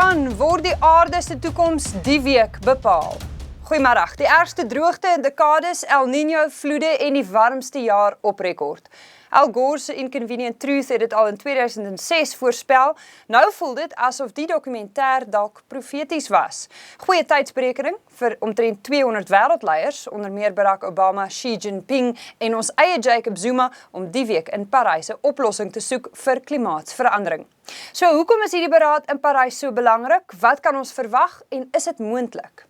Dan word die aarde se toekoms die week bepaal. Goeiemôre. Die ergste droogte in dekades, El Niño vloede en die warmste jaar op rekord. Al Gore se Inconvenient Truth het dit al in 2006 voorspel. Nou voel dit asof die dokumentêr dalk profeties was. Goeie tydsberekening vir omtrent 200 wêreldleiers, onder meer Barack Obama, Xi Jinping en ons eie Jacob Zuma om die week in Parys 'n oplossing te soek vir klimaatsverandering. So hoekom is hierdie beraad in Parys so belangrik? Wat kan ons verwag en is dit moontlik?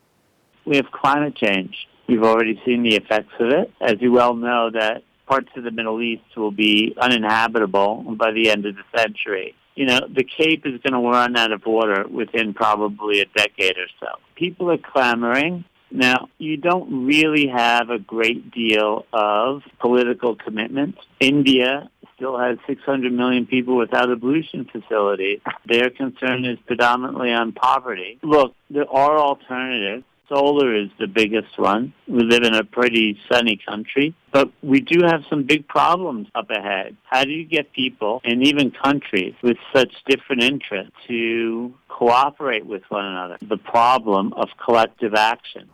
We have climate change. We've already seen the effects of it. As you well know, that parts of the Middle East will be uninhabitable by the end of the century. You know, the Cape is going to run out of water within probably a decade or so. People are clamoring. Now, you don't really have a great deal of political commitment. India still has 600 million people without ablution facilities. Their concern is predominantly on poverty. Look, there are alternatives. Solar is the biggest one. We live in a pretty sunny country, but we do have some big problems up ahead. How do you get people and even countries with such different interests to cooperate with one another? The problem of collective action.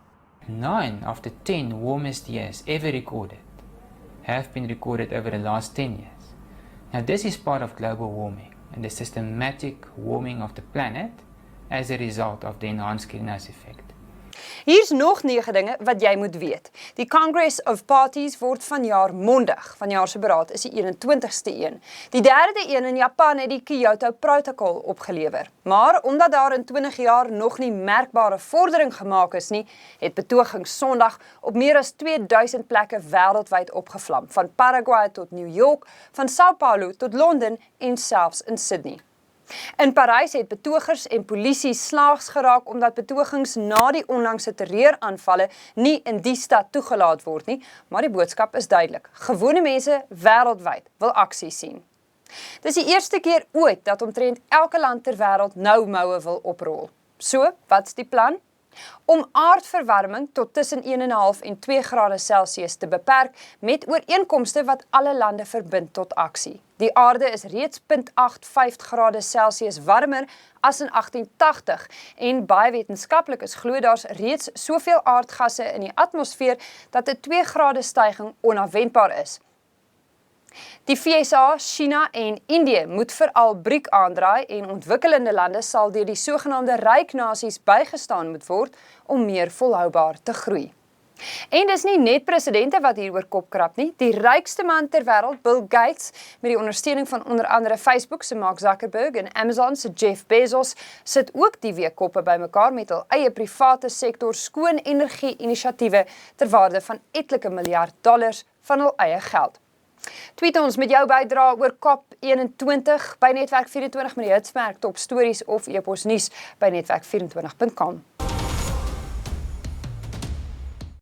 9 of the 10 warmest years ever recorded have been recorded over the last 10 years. Now this is part of global warming and the systematic warming of the planet as a result of the enhanced greenhouse effect. Hier's nog 9 dinge wat jy moet weet. Die Congress of Parties word vanjaar mondig. Vanjaar se beraad is die 21ste een. Die derde een in Japan het die Kyoto Protocol opgelewer. Maar omdat daar in 20 jaar nog nie merkbare vordering gemaak is nie, het betogings Sondag op meer as 2000 plekke wêreldwyd opgevlam, van Paraguay tot New York, van São Paulo tot Londen en selfs in Sydney. In Parys het betogers en polisie slaags geraak omdat betogings na die onlangse terreuraanvalle nie in die stad toegelaat word nie, maar die boodskap is duidelik. Gewone mense wêreldwyd wil aksie sien. Dis die eerste keer ooit dat omtrent elke land ter wêreld nou moue wil oprol. So, wat's die plan? Om aardverwarming tot tussen 1,5 en 2 grade Celsius te beperk met ooreenkomste wat alle lande verbind tot aksie. Die aarde is reeds 0,85 grade Celsius warmer as in 1880 en baie wetenskaplikes glo daar's reeds soveel aardgasse in die atmosfeer dat 'n 2 grade styging onafwendbaar is. Die VSA, China en Indië moet veral BRIC aandraai en ontwikkelende lande sal deur die sogenaamde ryk nasies bygestaan moet word om meer volhoubaar te groei. En dis nie net presidente wat hier oor kop krap nie. Die rykste man ter wêreld, Bill Gates, met die ondersteuning van onder andere Facebook se Mark Zuckerberg en Amazon se Jeff Bezos, sit ook die week koppe bymekaar met hul eie private sektor skoon energie inisiatiewe ter waarde van etlike miljard dollars van hul eie geld. Tweet ons met jou bydrae oor COP21 by Netwerk 24 met die hitsmerk top stories of e-pos nuus by netwerk24.com.